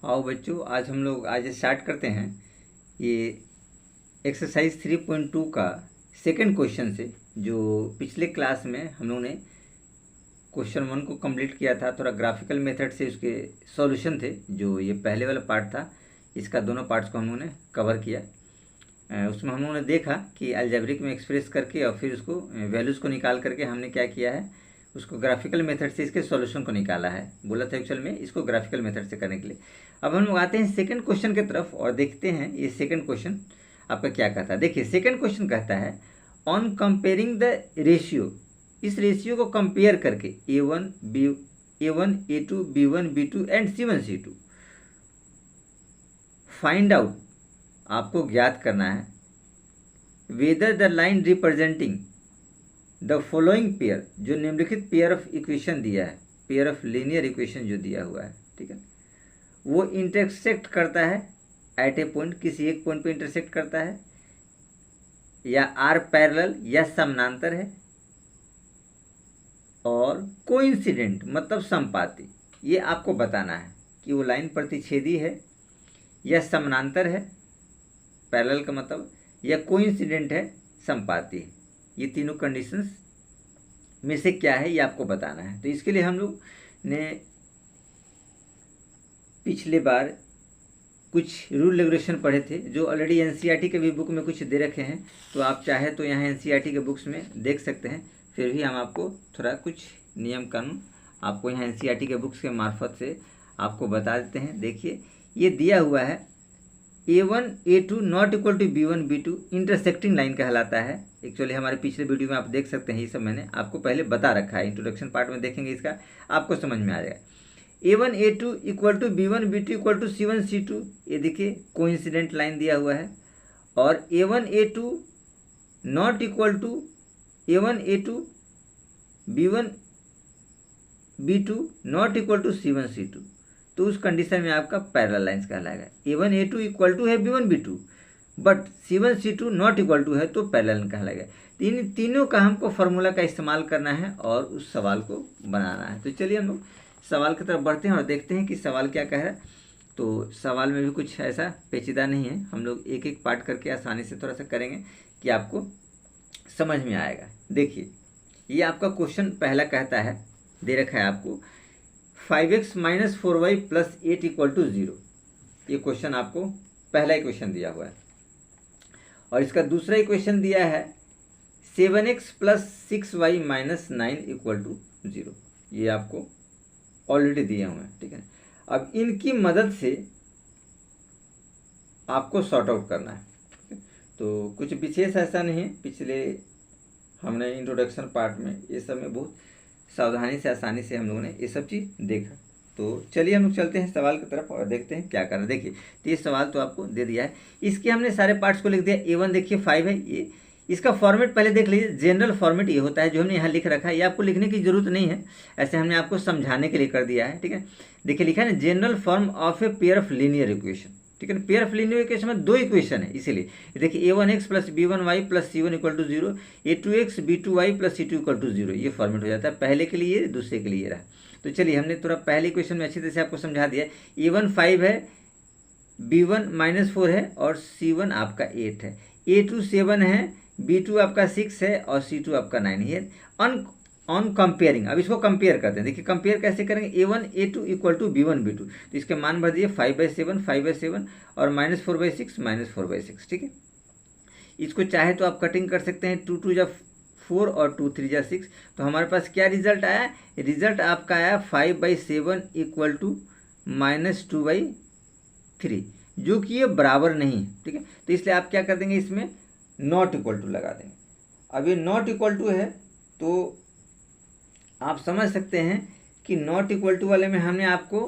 आओ बच्चों, आज स्टार्ट करते हैं ये एक्सरसाइज 3.2 का सेकंड क्वेश्चन से। जो पिछले क्लास में हम लोगों ने क्वेश्चन 1 को कंप्लीट किया था, थोड़ा ग्राफिकल मेथड से उसके सॉल्यूशन थे। जो ये पहले वाला पार्ट था, इसका दोनों पार्ट्स को हम लोगों ने कवर किया। उसमें हम लोगों ने देखा कि अलजेब्रिक में एक्सप्रेस करके और फिर उसको वैल्यूज़ को निकाल करके हमने क्या किया है, उसको ग्राफिकल मेथड से इसके सॉल्यूशन को निकाला है। बोला था एक्चुअल में इसको ग्राफिकल मेथड से करने के लिए। अब हम लोग आते हैं सेकंड क्वेश्चन की तरफ और देखते हैं ये सेकंड क्वेश्चन आपका क्या कहता है। देखिए सेकंड क्वेश्चन कहता है ऑन कंपेयरिंग द रेशियो, इस रेशियो को कंपेयर करके A1 A2 B1 B2 and C1 C2 find out, आपको ज्ञात करना है whether the line representing the following pair, जो निम्नलिखित पेयर ऑफ इक्वेशन दिया है, पेयर ऑफ लीनियर इक्वेशन जो दिया हुआ है, ठीक है, वो इंटरसेक्ट करता है एट ए पॉइंट, किसी एक पॉइंट पे इंटरसेक्ट करता है, या आर पैरेलल या समानांतर है, और कोइंसिडेंट मतलब समपाती। ये आपको बताना है कि वो लाइन प्रतिच्छेदी है या समानांतर है, पैरेलल का मतलब, या कोइंसिडेंट है, समपाती है। ये तीनों कंडीशंस में से क्या है ये आपको बताना है। तो इसके लिए हम लोग ने पिछले बार कुछ रूल रेगुलेशन पढ़े थे, जो ऑलरेडी एनसीईआरटी के भी बुक में कुछ दे रखे हैं। तो आप चाहे तो यहाँ एनसीईआरटी के बुक्स में देख सकते हैं। फिर भी हम आपको थोड़ा कुछ नियम कानून आपको यहाँ एनसीईआरटी के बुक्स के मार्फत से आपको बता देते हैं। देखिए ये दिया हुआ है A1 A2 not equal to B1 B2 intersecting line कहलाता है। एक्चुअली हमारे पिछले वीडियो में आप देख सकते हैं, ये सब मैंने आपको पहले बता रखा है। इंट्रोडक्शन पार्ट में देखेंगे, इसका आपको समझ में आ जाएगा। A1 A2 equal to B1 B2 equal to C1 C2, ये देखिए कोइंसिडेंट लाइन दिया हुआ है। और A1 A2 not equal to A1 A2 B1 B2 not equal to C1 C2, तो उस कंडीशन में आपका पैरेलल लाइंस कहलाएगा। A1 A2 इक्वल टू है B1 B2 but C1 C2 not equal to है, तो पैरेलल कहलाएगा। तीनों का हमको फार्मूला का इस्तेमाल करना है और उस सवाल को बनाना है। तो चलिए हम लोग सवाल की तरफ बढ़ते हैं और देखते हैं कि सवाल क्या कह रहा है। तो सवाल में भी कुछ ऐसा पेचीदा नहीं है, हम लोग एक एक पार्ट करके आसानी से थोड़ा सा करेंगे कि आपको समझ में आएगा। देखिए ये आपका क्वेश्चन पहला कहता है, दे रखा है आपको 5x minus 4y plus 8 equal to 0। ये क्वेश्चन आपको पहला इक्वेशन दिया हुआ है। और इसका दूसरा इक्वेशन दिया है 7x plus 6y minus 9 equal to 0। ये आपको ऑलरेडी दिए हुए हैं, ठीक है। अब इनकी मदद से आपको सॉर्ट आउट करना है। तो कुछ विशेष ऐसा नहीं है, पिछले हमने इंट्रोडक्शन पार्ट में ये सब में बहुत सावधानी से आसानी से हम लोगों ने ये सब चीज़ देखा। तो चलिए हम लोग चलते हैं सवाल की तरफ और देखते हैं क्या करना है। देखिए तो ये सवाल तो आपको दे दिया है, इसके हमने सारे पार्ट्स को लिख दिया। A1 देखिए 5 है, ये इसका फॉर्मेट पहले देख लीजिए। जनरल फॉर्मेट ये होता है जो हमने यहाँ लिख रखा है, ये आपको लिखने की जरूरत नहीं है, ऐसे हमने आपको समझाने के लिए कर दिया है, ठीक है। देखिए लिखा है ना, general form of a pair of linear equation, ठीक है। पेयर ऑफ लीनियर इक्वेशन में दो इक्वेशन है, इसीलिए देखिए A1x plus B1y plus C1 equal to 0, A2x B2y plus C2 equal to 0, ये फॉर्मेट हो जाता है। पहले के लिए, दूसरे के लिए रहा। तो चलिए हमने थोड़ा पहले इक्वेशन में अच्छी तरह से आपको समझा दिया। A1 5 है, B1 माइनस 4 है और C1 आपका 8 है, A2 7 है, B2 आपका 6 है और C2 आपका 9 है। ऑन कंपेयरिंग, अब इसको कंपेयर करते हैं। देखिए कंपेयर कैसे करेंगे, A1 A2 equal to B1 B2, तो इसके मान भर दिए 5/7 और माइनस 4/6 माइनस 4/6, ठीक है। इसको चाहे तो आप कटिंग कर सकते हैं, 2 2 जा 4 और 2 3 जा 6। तो हमारे पास क्या रिजल्ट आया, रिजल्ट आपका आया 5/7 इक्वल टू माइनस 2/3, जो कि ये बराबर नहीं है, ठीक है। तो इसलिए आप क्या कर देंगे, इसमें नॉट इक्वल टू लगा देंगे। अब ये नॉट इक्वल टू है तो आप समझ सकते हैं कि नॉट इक्वल टू वाले में हमने आपको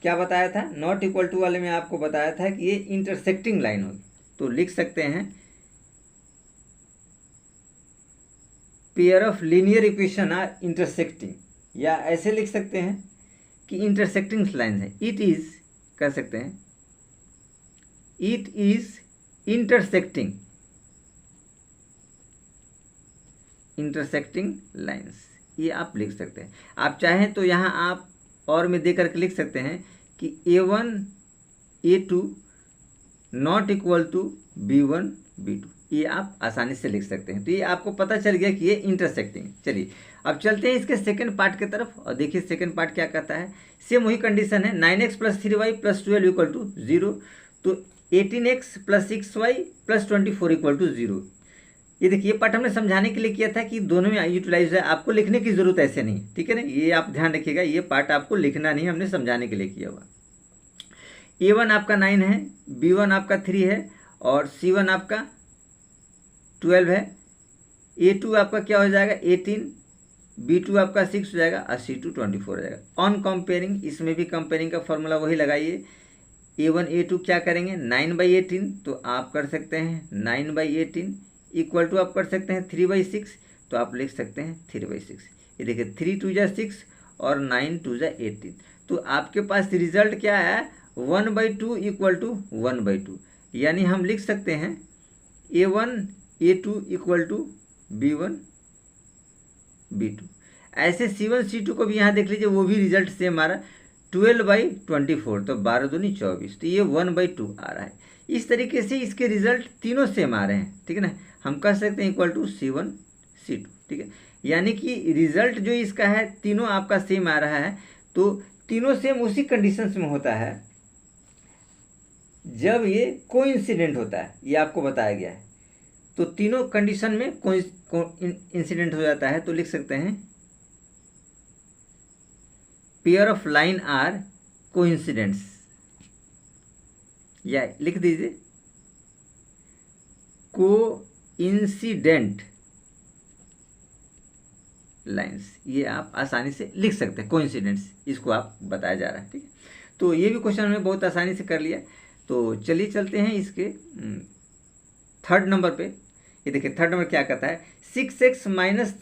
क्या बताया था, नॉट इक्वल टू वाले में आपको बताया था कि ये इंटरसेक्टिंग लाइन होगी। तो लिख सकते हैं pair of linear equation are intersecting, या ऐसे लिख सकते हैं कि इंटरसेक्टिंग लाइन है। इट इज, कर सकते हैं इट इज इंटरसेक्टिंग लाइंस, ये आप लिख सकते हैं। आप चाहें तो यहाँ आप और में दे करके लिख सकते हैं कि A1 A2 not equal to B1 B2, ये आप आसानी से लिख सकते हैं। तो ये आपको पता चल गया कि ये इंटरसेक्टिंग। चलिए अब चलते हैं इसके सेकंड पार्ट की तरफ और देखिए सेकंड पार्ट क्या कहता है। सेम वही कंडीशन है, 9x + 3y + 12 इक्वल टू 0, तो 18x + 6y + 24 इक्वल टू 0। ये देखिए पार्ट हमने समझाने के लिए किया था कि दोनों में यूटिलाइज है, आपको लिखने की जरूरत ऐसे नहीं, ठीक है ना, ये आप ध्यान रखिएगा, ये पार्ट आपको लिखना नहीं, हमने समझाने के लिए किया हुआ। A1 आपका 9 है, B1 आपका 3 है और C1 आपका 12 है, A2 आपका क्या हो जाएगा 18, B2 आपका 6 हो जाएगा और C2 24 हो जाएगा। ऑन कंपेयरिंग, इसमें भी कंपेयरिंग का फॉर्मूला वही लगाइए। A1 A2 क्या करेंगे 9/18, तो आप कर सकते हैं 9/18 इक्वल टू आप कर सकते हैं 3/6, तो आप लिख सकते हैं 3/6। ये देखिए 3 2 जा 6 और 9 2 जा 18, तो आपके पास रिजल्ट क्या है 1/2 इक्वल टू 1/2, यानी हम लिख सकते हैं A1 A2 equal to B1 B2। ऐसे C1 C2 को भी यहाँ देख लीजिए, वो भी रिजल्ट सेम आ रहा है 12/24, तो 12 दूनी 24, तो ये 1/2 आ रहा है। इस तरीके से इसके रिजल्ट तीनों सेम आ रहे हैं, ठीक है ना, हम कह सकते हैं इक्वल टू C1 C2, ठीक है, यानी कि रिजल्ट जो इसका है तीनों आपका सेम आ रहा है। तो तीनों सेम उसी कंडीशंस में होता है जब ये कोइंसिडेंट होता है, ये आपको बताया गया है। तो तीनों कंडीशन में इंसिडेंट हो जाता है, तो लिख सकते हैं पेयर ऑफ लाइन आर कोइंसिडेंट्स, या लिख दीजिए कोइंसिडेंट लाइंस, ये आप आसानी से लिख सकते हैं कोइंसिडेंट्स, इसको आप बताया जा रहा है, ठीक है। तो ये भी क्वेश्चन हमने बहुत आसानी से कर लिया। तो चलिए चलते हैं इसके थर्ड नंबर पे। ये देखिए थर्ड नंबर क्या कहता है 6x -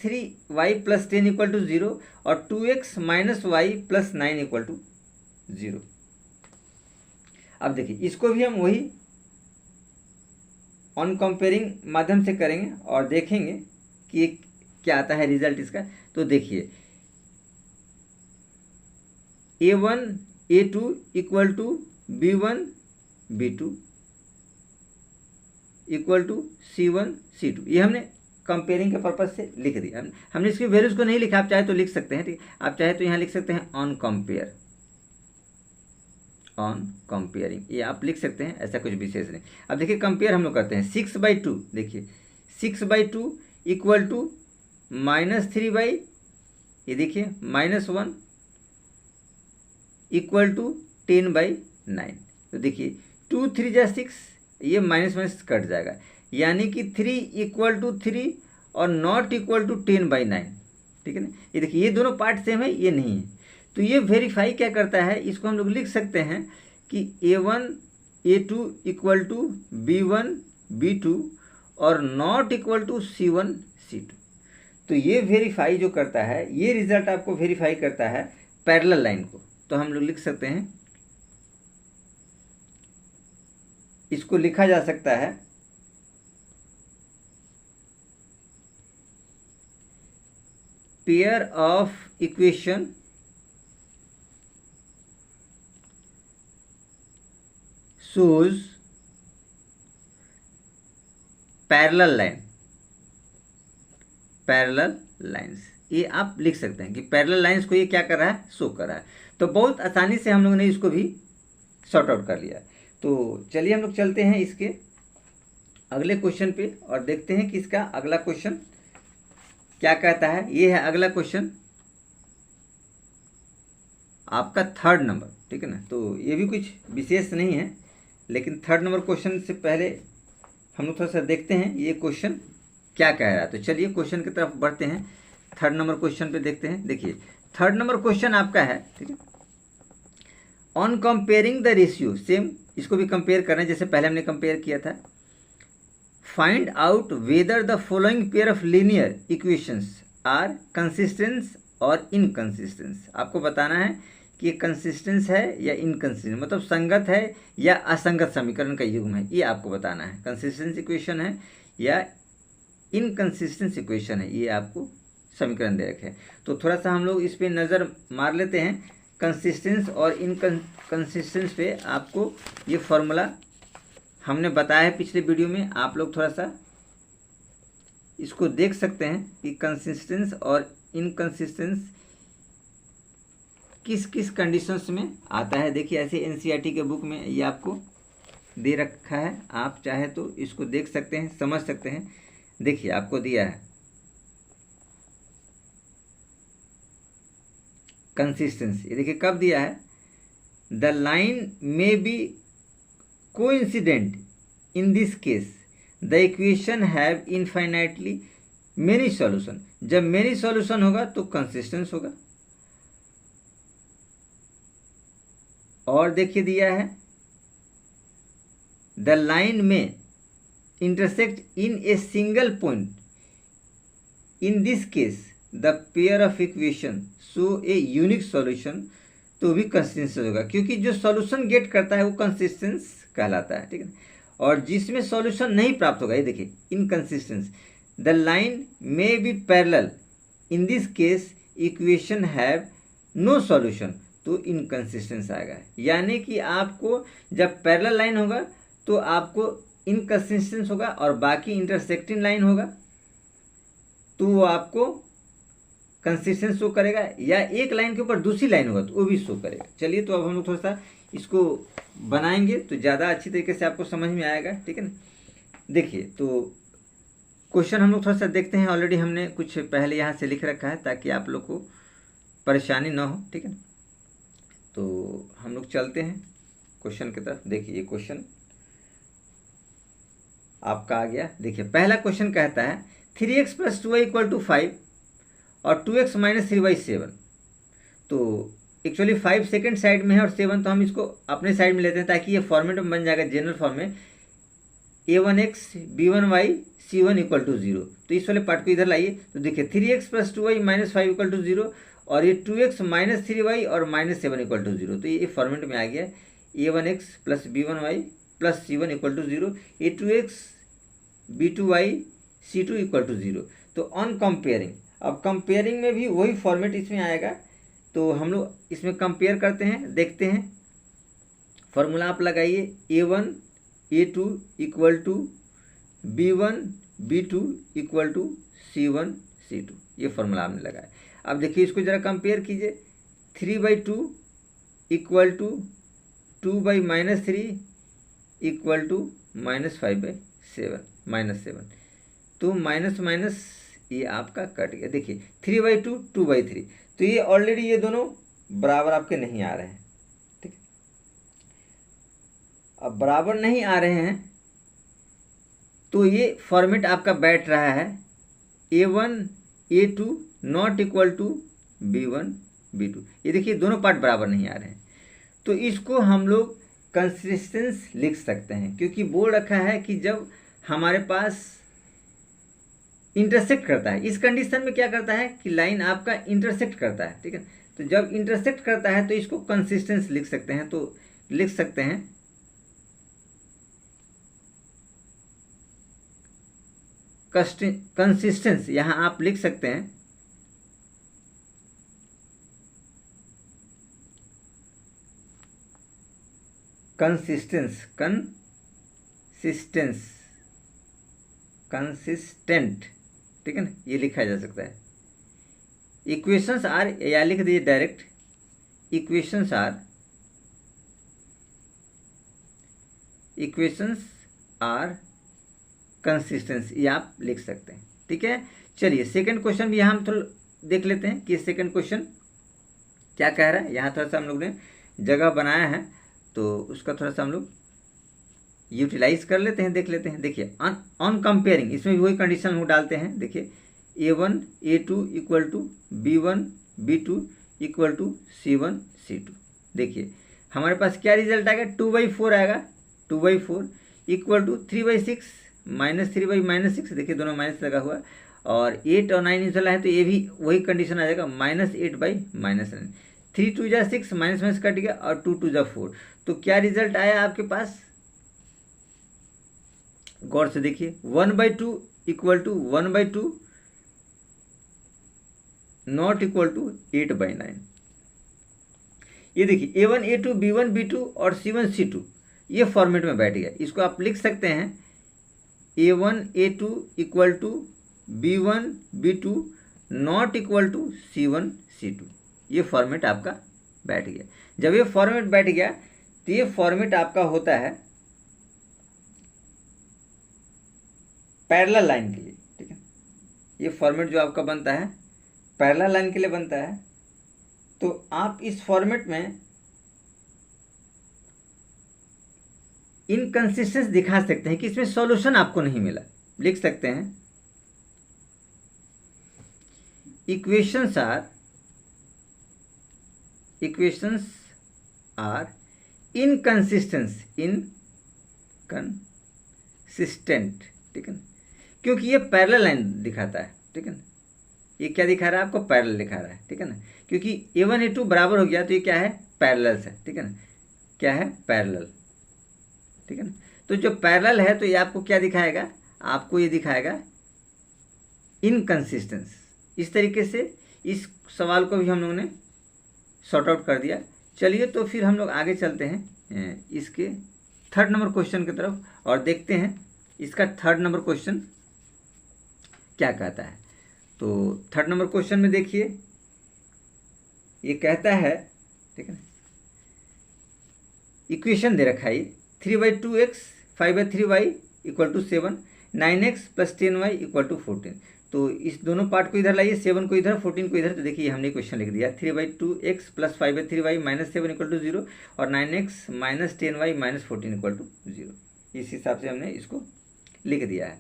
3y + 10 इक्वल टू 0 और 2x - y + 9 इक्वल टू 0। अब देखिए इसको भी हम वही ऑन कंपेयरिंग माध्यम से करेंगे और देखेंगे कि क्या आता है रिजल्ट इसका। तो देखिए A1 A2 equal to B1 B2 equal to C1 C2, ये हमने कंपेयरिंग के पर्पज से लिख दिया। हमने इसकी वैल्यूज को नहीं लिखा, आप चाहे तो लिख सकते हैं, ठीक है, आप चाहे तो यहाँ लिख सकते हैं ऑन कंपेयर, ऑन कंपेयरिंग, ये आप लिख सकते हैं, ऐसा कुछ विशेष नहीं। अब देखिए कंपेयर हम लोग करते हैं 6/2, देखिए 6/2 इक्वल टू -3 ये देखिए -1 इक्वल टू 10/9, तो देखिए 2 3 जा 6, ये माइनस कट जाएगा, यानी कि 3 इक्वल टू 3 और नॉट इक्वल टू 10/9, ठीक है ना। ये देखिए ये दोनों पार्ट सेम है, ये नहीं है, तो ये वेरीफाई क्या करता है, इसको हम लोग लिख सकते हैं कि A1 A2 equal to B1 B2 और not equal to C1 C2। तो ये वेरीफाई जो करता है, ये रिजल्ट आपको वेरीफाई करता है पैरेलल लाइन को। तो हम लोग लिख सकते हैं, इसको लिखा जा सकता है pair of equation shows parallel line, parallel lines, ये आप लिख सकते हैं कि पैरेलल लाइंस को ये क्या कर रहा है, शो कर रहा है। तो बहुत आसानी से हम लोगों ने इसको भी सॉर्ट आउट कर लिया। तो चलिए हम लोग चलते हैं इसके अगले क्वेश्चन पे और देखते हैं कि इसका अगला क्वेश्चन क्या कहता है। ये है अगला क्वेश्चन आपका थर्ड नंबर, ठीक है ना। तो ये भी कुछ विशेष नहीं है, लेकिन थर्ड नंबर क्वेश्चन से पहले हम लोग थोड़ा सा देखते हैं ये क्वेश्चन क्या कह रहा है। तो चलिए क्वेश्चन की तरफ बढ़ते हैं, थर्ड नंबर क्वेश्चन पे देखते हैं। देखिए थर्ड नंबर क्वेश्चन आपका है, ठीक है, on comparing the ratio, same इसको भी कंपेयर करना है जैसे पहले हमने कंपेयर किया था। Find out whether the following pair of linear equations are consistent और इनकंसिस्टेंट। आपको बताना है कि ये कंसिस्टेंस है या इनकंसिस्टेंट, मतलब संगत है या असंगत समीकरण का युग्म है, ये आपको बताना है। कंसिस्टेंस इक्वेशन है या इनकंसिस्टेंट इक्वेशन है, ये आपको समीकरण दे रखे हैं। तो थोड़ा सा हम लोग इस पर नज़र मार लेते हैं कंसिस्टेंस और इनकंसिस्टेंस पे आपको ये फॉर्मूला हमने बताया है पिछले वीडियो में। आप लोग थोड़ा सा इसको देख सकते हैं कि कंसिस्टेंस और इनकंसिस्टेंस किस किस कंडीशंस में आता है। देखिए ऐसे एनसीईआरटी के बुक में ये आपको दे रखा है, आप चाहे तो इसको देख सकते हैं, समझ सकते हैं। देखिए आपको दिया है कंसिस्टेंसी, ये देखिए कब दिया है, the line may B coincident in this case the equation have infinitely many solution. जब मेनी सॉल्यूशन होगा तो कंसिस्टेंस होगा। और देखिए दिया है द लाइन में intersect in a single point, in this case the pair of equation so a unique solution, तो भी कंसिस्टेंस होगा, क्योंकि जो सॉल्यूशन गेट करता है वो कंसिस्टेंस कहलाता है, ठीक है। और जिसमें सॉल्यूशन नहीं प्राप्त होगा, ये देखिए inconsistence, the line may be parallel, in this case equation have no solution, तो इनकंसिस्टेंस आएगा। यानी कि आपको जब पैरेलल लाइन होगा तो आपको इनकंसिस्टेंस होगा, और बाकी इंटरसेक्टिंग लाइन होगा तो वो आपको कंसिस्टेंस शो करेगा, या एक लाइन के ऊपर दूसरी लाइन होगा तो वो भी शो करेगा। चलिए तो अब हम लोग थोड़ा सा इसको बनाएंगे तो ज़्यादा अच्छी तरीके से आपको समझ में आएगा, ठीक है ना। देखिए तो क्वेश्चन हम लोग थोड़ा सा देखते हैं। ऑलरेडी हमने कुछ पहले यहाँ से लिख रखा है ताकि आप लोग को परेशानी ना हो, ठीक है ना। तो हम लोग चलते हैं क्वेश्चन की तरफ। देखिए ये क्वेश्चन आपका आ गया। देखिए पहला क्वेश्चन कहता है 3x + 2y = 5 और 2x - 3y7। तो एक्चुअली 5 सेकेंड साइड में है और 7 तो हम इसको अपने साइड में लेते हैं ताकि ये फॉर्मेट में बन जाएगा जनरल फॉर्म में, a1x b1y c1 = 0। तो इस वाले पार्ट को इधर लाइए। तो देखिए 3x + 2y - 5 = 0 और ये 2x - 3y और -7 = 0। तो ये फॉर्मेट में आ गया a1x + b1y + c1 = 0, a2x b2y c2 = 0। तो ऑन कंपेयरिंग, अब कंपेयरिंग में भी वही फॉर्मेट इसमें आएगा। तो हम लोग इसमें कंपेयर करते हैं, देखते हैं। फॉर्मूला आप लगाइए, a1 a2 = b1 b2 = c1 c2, ये फॉर्मूला आपने लगाया। अब देखिए इसको जरा कंपेयर कीजिए, 3/2 = 2/-3 = -5/7 तो माइनस माइनस ये आपका कट गया। देखिए 3/2 2/3, तो ये ऑलरेडी ये दोनों बराबर आपके नहीं आ रहे हैं, ठीक है। अब बराबर नहीं आ रहे हैं तो ये फॉर्मेट आपका बैठ रहा है a1 a2 ≠ b1 b2। ये देखिए दोनों पार्ट बराबर नहीं आ रहे हैं, तो इसको हम लोग कंसिस्टेंस लिख सकते हैं, क्योंकि बोल रखा है कि जब हमारे पास इंटरसेक्ट करता है, इस कंडीशन में क्या करता है कि लाइन आपका इंटरसेक्ट करता है, ठीक है। तो जब इंटरसेक्ट करता है तो इसको कंसिस्टेंस लिख सकते हैं। तो लिख सकते हैं कंसिस्टेंस, यहां आप लिख सकते हैं कंसिस्टेंट, ठीक है ना, ये लिखा जा सकता है। इक्वेशंस आर, या लिख दीजिए डायरेक्ट, इक्वेशंस आर कंसिस्टेंसी, ये आप लिख सकते हैं, ठीक है। चलिए सेकंड क्वेश्चन भी यहाँ हम थोड़ा देख लेते हैं कि सेकंड क्वेश्चन क्या कह रहा है। यहाँ थोड़ा सा हम लोग ने जगह बनाया है तो उसका थोड़ा सा हम लोग यूटिलाइज कर लेते हैं, देख लेते हैं। देखिए ऑन कंपेयरिंग, इसमें भी वही कंडीशन हम डालते हैं। देखिए a1 a2 = b1 b2 = c1 c2। देखिए हमारे पास क्या रिजल्ट आएगा, 2/4 आएगा, 2/4 = 3/6 -3/-6। देखिए दोनों माइनस लगा हुआ, और 8 और 9 निकला है तो ये भी वही कंडीशन आ जाएगा, -8/-9। 3 2 जा 6, माइनस माइनस कट गया, और 2 2 जा 4। तो क्या रिजल्ट आया आपके पास, गौर से देखिए, 1/2 = 1/2 not = 8/9। ये देखिए A1 A2 B1 B2 और C1 C2 ये फॉर्मेट में बैठ गया। इसको आप लिख सकते हैं A1 A2 equal to B1 B2 not equal to C1 C2। ये फॉर्मेट आपका बैठ गया। जब ये फॉर्मेट बैठ गया तो ये फॉर्मेट आपका होता है पैरेलल लाइन के लिए, ठीक है। ये फॉर्मेट जो आपका बनता है पैरेलल लाइन के लिए बनता है। तो आप इस फॉर्मेट में इनकंसिस्टेंस दिखा सकते हैं कि इसमें सॉल्यूशन आपको नहीं मिला। लिख सकते हैं इक्वेशंस आर इनकंसिस्टेंट, ठीक है ना, क्योंकि ये पैरेलल लाइन दिखाता है, ठीक है ना। ये क्या दिखा रहा है आपको? पैरेलल दिखा रहा है, ठीक है ना, क्योंकि A1 A2 बराबर हो गया तो ये क्या है? पैरेलल है, ठीक है ना। क्या है? पैरेलल, ठीक है ना। तो जो पैरेलल है तो ये आपको क्या दिखाएगा? आपको ये दिखाएगा इनकंसिस्टेंस। इस तरीके से इस सवाल को भी हम लोगों ने सॉर्ट आउट कर दिया। चलिए तो फिर हम लोग आगे चलते हैं इसके थर्ड नंबर क्वेश्चन की तरफ और देखते हैं इसका थर्ड नंबर क्वेश्चन क्या कहता है। तो थर्ड नंबर क्वेश्चन में देखिए ये कहता है, ठीक है ना, इक्वेशन दे रखा है 3/2x 5/3y equal to 7, 9x + 10y equal to 14। तो इस दोनों पार्ट को इधर लाइए, 7 को इधर 14 को इधर। तो देखिए हमने क्वेश्चन लिख दिया 3/2x + 5/3y - 7 इक्वल टू 0 और 9x - 10y - 14 इक्वल टू 0। इस हिसाब से हमने इसको लिख दिया है।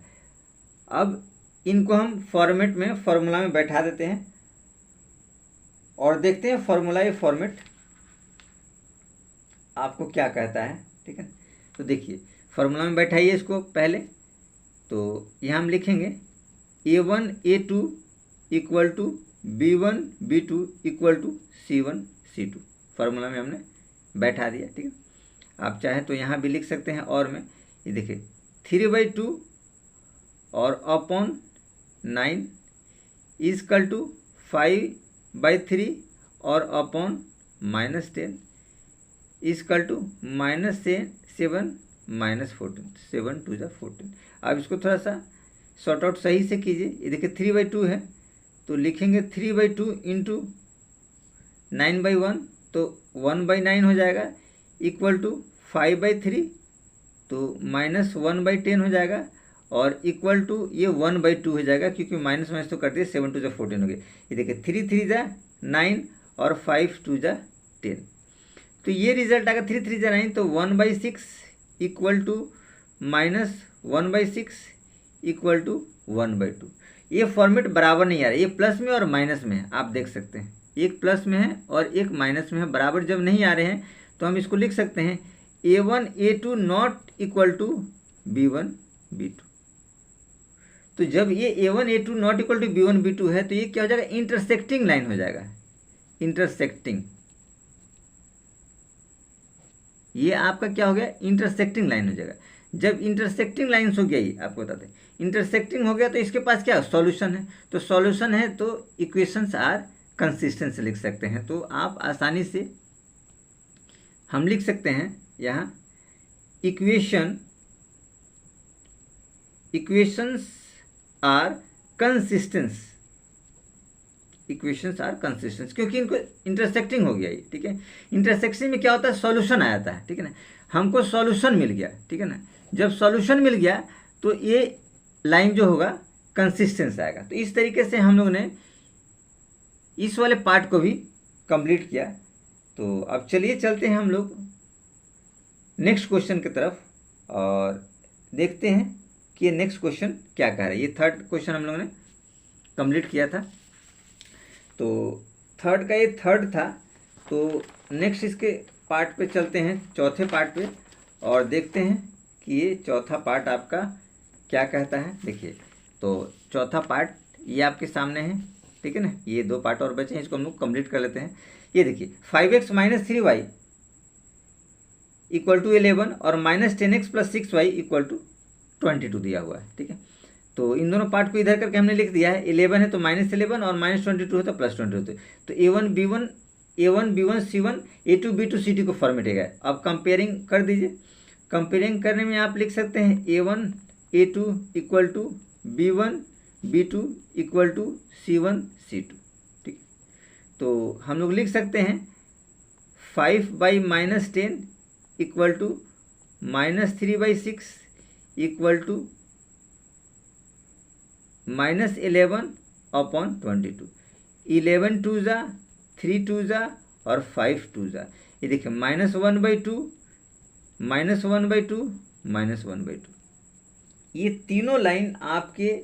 अब इनको हम फॉर्मेट में फॉर्मूला में बैठा देते हैं और देखते हैं फॉर्मूला ये फॉर्मेट आपको क्या कहता है, ठीक है। तो देखिए फॉर्मूला में बैठाइए इसको पहले। तो यहाँ हम लिखेंगे A1 A2 equal to B1 B2 equal to C1 C2। Formula में हमने बैठा दिया, ठीक है। आप चाहें तो यहाँ भी लिख सकते हैं और में ये देखिए 3/2 और अपॉन 9 इक्वल टू 5/3 और अपॉन -10 इक्वल टू -7 -14, 7 2 जा 14। अब इसको थोड़ा सा सॉर्ट आउट सही से कीजिए। ये देखिए 3/2 है तो लिखेंगे 3/2 इंटू 9/1 तो 1/9 हो जाएगा इक्वल टू 5/3 तो -1/10 हो जाएगा और इक्वल टू ये 1/2 हो जाएगा क्योंकि माइनस माइनस तो करते हैं 7 2 जा 14 हो गया। ये देखिए 3 3 जा 9 और 5 2 जा 10। तो ये रिजल्ट आएगा 3 3 जा 9 तो 1/6 इक्वल टू -1/6 इक्वल टू 1/2। ये फॉर्मेट बराबर नहीं आ रहा है, ये प्लस में और माइनस में है। आप देख सकते हैं एक प्लस में है और एक माइनस में है, बराबर जब नहीं आ रहे हैं तो हम इसको लिख सकते हैं A1 A2 not equal to B1 B2। तो जब ये A1 A2 not equal to B1 B2 है तो ये क्या हो जाएगा? इंटरसेक्टिंग लाइन हो जाएगा। इंटरसेक्टिंग, ये आपका क्या हो गया? इंटरसेक्टिंग लाइन हो जाएगा। जब इंटरसेक्टिंग लाइन्स हो गया, ये आपको बताते हैं इंटरसेक्टिंग हो गया तो इसके पास क्या सॉल्यूशन है। तो सॉल्यूशन है तो इक्वेशंस आर कंसिस्टेंट लिख सकते हैं। तो आप आसानी से हम लिख सकते हैं यहाँ equations are consistent, equations are consistent क्योंकि इनको इंटरसेक्टिंग हो गया ये, ठीक है। इंटरसेक्शन में क्या होता है? सॉल्यूशन आ जाता है, ठीक है ना। हमको सॉल्यूशन मिल गया, ठीक है ना। जब सॉल्यूशन मिल गया तो ये लाइन जो होगा कंसिस्टेंस आएगा। तो इस तरीके से हम लोग ने इस वाले पार्ट को भी कंप्लीट किया। तो अब चलिए चलते हैं हम लोग नेक्स्ट क्वेश्चन की तरफ और देखते हैं कि ये नेक्स्ट क्वेश्चन क्या कह रहा है। ये थर्ड क्वेश्चन हम लोगों ने कंप्लीट किया था। तो थर्ड का ये थर्ड था। तो नेक्स्ट इसके पार्ट पे चलते हैं, चौथे पार्ट पे, और देखते हैं कि ये चौथा पार्ट आपका क्या कहता है। देखिए तो चौथा पार्ट ये आपके सामने है, ठीक है ना। ये दो पार्ट और बचे हैं, इसको हम लोग कंप्लीट कर लेते हैं। ये देखिए 5x - 3y इक्वल टू 11 और -10x + 6y इक्वल टू 22 दिया हुआ है, ठीक है। तो इन दोनों पार्ट को इधर करके हमने लिख दिया है। 11 है तो -11 और -22 है तो +22 होते। तो A1 B1 A1 B1 C1 A2 B2 C2 को फॉर्मेट है। अब कंपेयरिंग कर दीजिए। कंपेयरिंग करने में आप लिख सकते हैं A1 A2 equal to B1 B2 equal to C1 C2, ठीक। तो हम लोग लिख सकते हैं 5/-10 इक्वल टू -3/6 इक्वल टू -11/22। 11 2 जा 3 2 जा और 5 2 जा, ये देखिए -1/2 -1/2 -1/2। ये तीनों लाइन आपके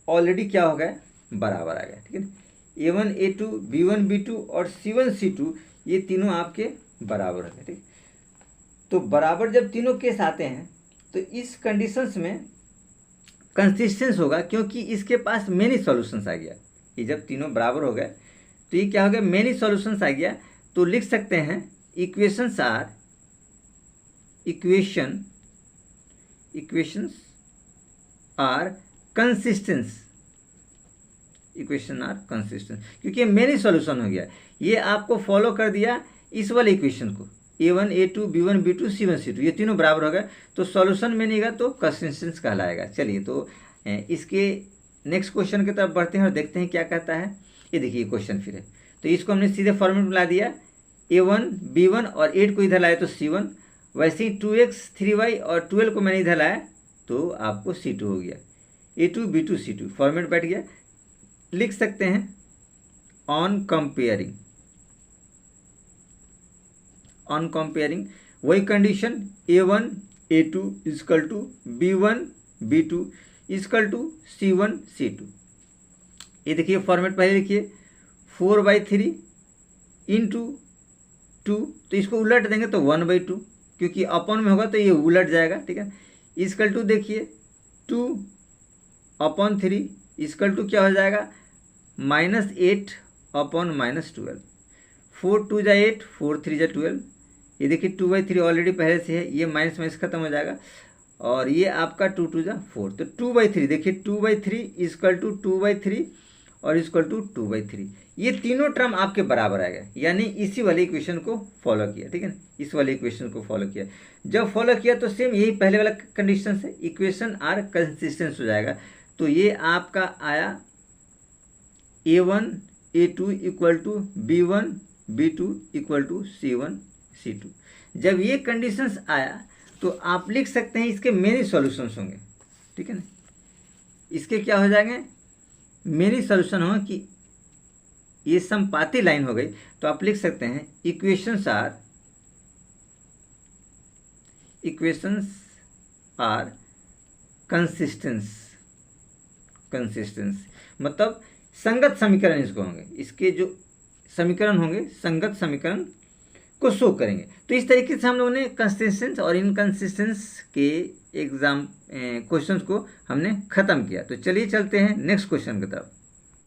ऑलरेडी क्या हो गए, बराबर आ गए, ठीक है ना। A1 A2 B1 B2 और C1 C2 ये तीनों आपके बराबर हो गए, ठीक। तो बराबर जब तीनों केस आते हैं तो इस कंडीशंस में कंसिस्टेंस होगा, क्योंकि इसके पास मेनी सॉल्यूशंस आ गया। ये जब तीनों बराबर हो गए तो ये क्या हो गया, मेनी सॉल्यूशंस आ गया। तो लिख सकते हैं equations are consistence, equation are consistence, क्योंकि ये मेनी सॉल्यूशन हो गया। ये आपको फॉलो कर दिया इस वाले इक्वेशन को, A1 A2 B1 B2 C1 C2 ये तीनों बराबर हो गए, तो सॉल्यूशन में नहीं गया तो कंसिस्टेंस कहलाएगा। चलिए तो इसके नेक्स्ट क्वेश्चन की तरफ बढ़ते हैं और देखते हैं क्या कहता है। ये देखिए क्वेश्चन फिर है, तो इसको हमने सीधे फॉर्मेट में ला दिया। A1 B1 और 8 को इधर लाया तो C1, वैसे ही 2x 3y और 12 को मैंने इधर लाया तो आपको C2 हो गया। A2 B2 C2 फॉर्मेट बैठ गया। लिख सकते हैं ऑन कंपेयरिंग वही condition A1 A2 equal to B1 B2 equal to C1 C2। ये देखिए फॉर्मेट पहले लिखिए 4/3 इंटू 2, तो इसको उलट देंगे तो 1/2, क्योंकि अपॉन में होगा तो ये उलट जाएगा, ठीक है। इक्वल टू देखिए 2/3 इक्वल टू क्या हो जाएगा, -8/-12। 4 2 जा 8 4 3 जा 12। ये देखिए 2/3 ऑलरेडी पहले से है, ये माइनस माइनस खत्म हो जाएगा और ये आपका 2 2 जा 4, तो 2/3 देखिए 2/3 इक्वल टू 2/3 और इक्वल टू 2/3। ये तीनों टर्म आपके बराबर आ गए, यानी इसी वाले इक्वेशन को फॉलो किया, ठीक है ना। इस वाले इक्वेशन को फॉलो किया, जब फॉलो किया तो सेम यही पहले वाला कंडीशन से इक्वेशन आर कंसिस्टेंस हो जाएगा। तो ये आपका आया A1 A2 equal to B1 B2 equal to C1 C2। जब ये कंडीशंस आया तो आप लिख सकते हैं इसके मेनी सॉल्यूशंस होंगे, ठीक है ना। इसके क्या हो जाएंगे, मेनी सॉल्यूशन होगा कि ये समपाती लाइन हो गई, तो आप लिख सकते हैं इक्वेशंस आर कंसिस्टेंस मतलब संगत समीकरण इसको होंगे, इसके जो समीकरण होंगे संगत समीकरण को शो करेंगे। तो इस तरीके से हम लोगों ने कंसिस्टेंस और इनकंसिस्टेंस के एग्जाम क्वेश्चंस को हमने ख़त्म किया। तो चलिए चलते हैं नेक्स्ट क्वेश्चन की तरफ।